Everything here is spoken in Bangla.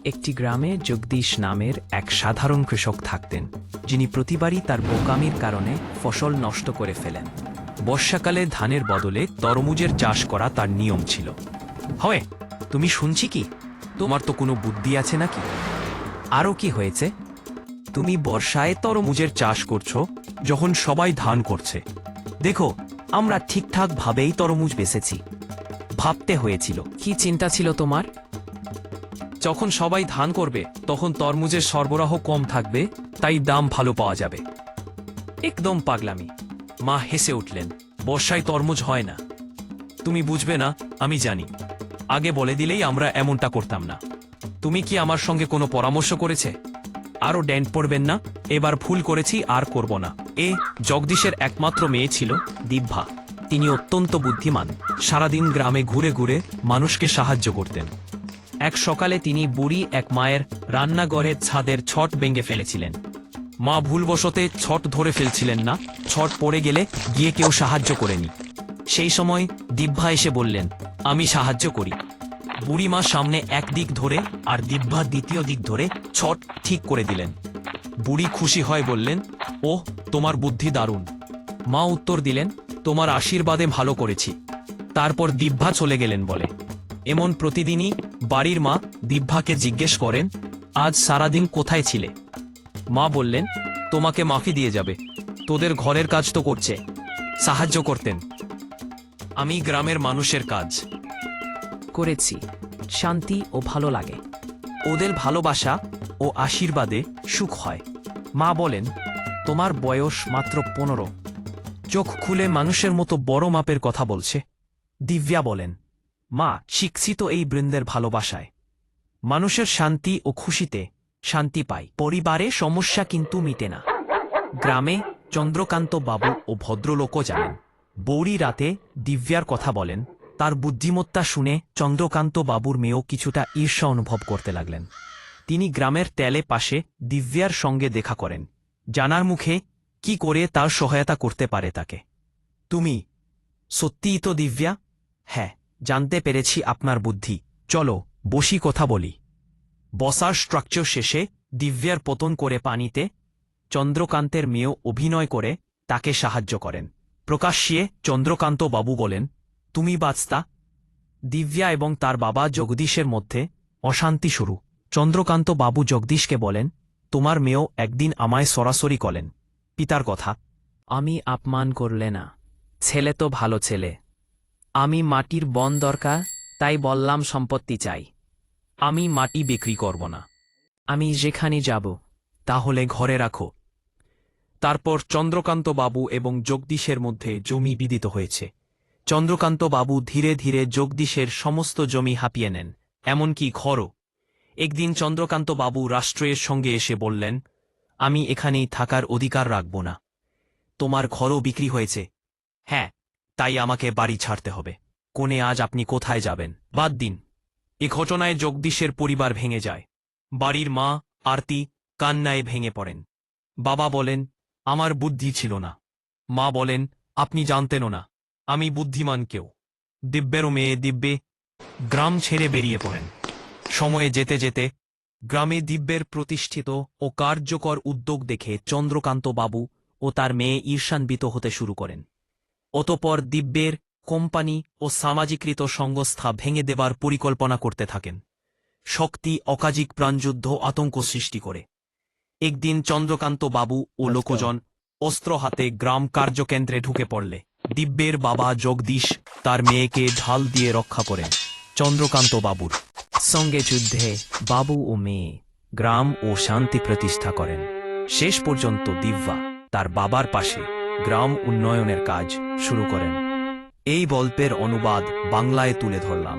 একটি গ্রামে জগদীশ নামের এক সাধারণ কৃষক থাকতেন, যিনি প্রতিবারই তার বোকামির কারণে ফসল নষ্ট করে ফেলেন। বর্ষাকালে ধানের বদলে তরমুজের চাষ করা তার নিয়ম ছিল। হয়, তুমি শুনছি কি? তোমার তো কোনো বুদ্ধি আছে নাকি? আরও কি হয়েছে? তুমি বর্ষায় তরমুজের চাষ করছো যখন সবাই ধান করছে। দেখো, আমরা ঠিকঠাকভাবেই তরমুজ বেচেছি। ভাবতে হয়েছিল। কি চিন্তা ছিল তোমার? যখন সবাই ধান করবে তখন তরমুজের সরবরাহ কম থাকবে, তাই দাম ভালো পাওয়া যাবে। একদম পাগলামি। মা হেসে উঠলেন। বর্ষায় তরমুজ হয় না। তুমি বুঝবে না, আমি জানি। আগে বলে দিলেই আমরা এমনটা করতাম না। তুমি কি আমার সঙ্গে কোনো পরামর্শ করেছে? আরও ড্যান্ট পড়বেন না, এবার ভুল করেছি আর করব না। জগদীশের একমাত্র মেয়ে ছিল দিব্যা। তিনি অত্যন্ত বুদ্ধিমান। সারাদিন গ্রামে ঘুরে ঘুরে মানুষকে সাহায্য করতেন। এক সকালে তিনি বুড়ি এক মায়ের রান্নাঘরের ছাদের ছট ভেঙে ফেলেছিলেন। মা ভুলবশতে ছট ধরে ফেলছিলেন না, ছট পড়ে গেলে গিয়ে কেউ সাহায্য করেনি। সেই সময় দিব্যা এসে বললেন, আমি সাহায্য করি। বুড়ি মা সামনে এক দিক ধরে আর দিব্যা দ্বিতীয় দিক ধরে ছট ঠিক করে দিলেন। বুড়ি খুশি হয় বললেন, ওহ, তোমার বুদ্ধি দারুণ। মা উত্তর দিলেন, তোমার আশীর্বাদে ভালো করেছি। তারপর দিব্যা চলে গেলেন বলে। এমন প্রতিদিনই বাড়ির মা দিব্যাকে জিজ্ঞেস করেন, আজ সারাদিন কোথায় ছিলে? মা বললেন, তোমাকে মাফি দিয়ে যাবে, তোদের ঘরের কাজ তো করছে। সাহায্য করতেন। আমি গ্রামের মানুষের কাজ করেছি, শান্তি ও ভালো লাগে। ওদের ভালোবাসা ও আশীর্বাদে সুখ হয়। মা বলেন, তোমার বয়স মাত্র 15। চোখ খুলে মানুষের মতো বড় মাপের কথা বলছে। দিব্যা বলেন, মা, শিখছি তো এই বৃন্দের ভালোবাসায়। মানুষের শান্তি ও খুশিতে শান্তি পাই। পরিবারে সমস্যা কিন্তু মিটে না। গ্রামে চন্দ্রকান্ত বাবু ও ভদ্রলোকও জানেন। বৌরি রাতে দিব্যার কথা বলেন। তার বুদ্ধিমত্তা শুনে চন্দ্রকান্ত বাবুর মেয়েও কিছুটা ঈর্ষা অনুভব করতে লাগলেন। তিনি গ্রামের তেলে পাশে দিব্যার সঙ্গে দেখা করেন, জানার মুখে কি করে তার সহায়তা করতে পারে তাকে। তুমি সত্যিই তো দিব্যা? হ্যাঁ, জানতে পেরেছি আপনার বুদ্ধি। চলো বসি, কথা বলি। বসার স্ট্রাকচার শেষে দিব্যার পতন করে পানিতে চন্দ্রকান্তের মেয়েও অভিনয় করে তাকে সাহায্য করেন। প্রকাশ্যে চন্দ্রকান্ত বাবু বলেন, তুমি বাঁচতা। দিব্যা এবং তার বাবা জগদীশের মধ্যে অশান্তি শুরু। চন্দ্রকান্ত বাবু জগদীশকে বলেন, তোমার মেয়েও একদিন আমায় সরাসরি করেন পিতার কথা। আমি আপমান করলে না, ছেলে তো ভালো ছেলে। আমি মাটির বন দরকার, তাই বললাম সম্পত্তি চাই। আমি মাটি বিক্রি করব না। আমি যেখানে যাব তাহলে ঘরে রাখো। তারপর চন্দ্রকান্ত বাবু এবং জগদীশের মধ্যে জমি বিদিত হয়েছে। চন্দ্রকান্ত বাবু ধীরে ধীরে জগদীশের সমস্ত জমি হাঁপিয়ে নেন, এমনকি ঘরও। একদিন চন্দ্রকান্ত বাবু রাষ্ট্রের সঙ্গে এসে বললেন, আমি এখানেই থাকার অধিকার রাখব না। তোমার ঘরও বিক্রি হয়েছে। হ্যাঁ, তাই আমাকে বাড়ি ছাড়তে হবে। কোনে আজ আপনি কোথায় যাবেন? বাদ দিন। এ ঘটনায় জগদীশের পরিবার ভেঙে যায়। বাড়ির মা আরতি কান্নায় ভেঙে পড়েন। বাবা বলেন, আমার বুদ্ধি ছিল না। মা বলেন, আপনি জানতেনও না, আমি বুদ্ধিমান কেউ। দিব্যেরও মেয়ে দিব্যে গ্রাম ছেড়ে বেরিয়ে পড়েন। সময়ে যেতে যেতে গ্রামে দিব্যের প্রতিষ্ঠিত ও কার্যকর উদ্যোগ দেখে চন্দ্রকান্ত বাবু ও তার মেয়ে ঈর্ষান্বিত হতে শুরু করেন। অতঃপর দিব্যের কোম্পানি ও সামাজিকৃত সংস্থা ভেঙে দেবার পরিকল্পনা করতে থাকেন। শক্তি অকাজিক প্রাণযুদ্ধ আতঙ্ক সৃষ্টি করে। একদিন চন্দ্রকান্ত বাবু ও লোকজন অস্ত্র হাতে গ্রাম কার্যকেন্দ্রে ঢুকে পড়লে দিব্যের বাবা জগদীশ তার মেয়েকে ঢাল দিয়ে রক্ষা করেন। চন্দ্রকান্ত বাবুর সঙ্গে যুদ্ধে বাবু ও মেয়ে গ্রাম ও শান্তি প্রতিষ্ঠা করেন। শেষ পর্যন্ত দিব্যা তার বাবার পাশে গ্রাম উন্নয়নের কাজ শুরু করেন। এই গল্পের অনুবাদ বাংলায় তুলে ধরলাম।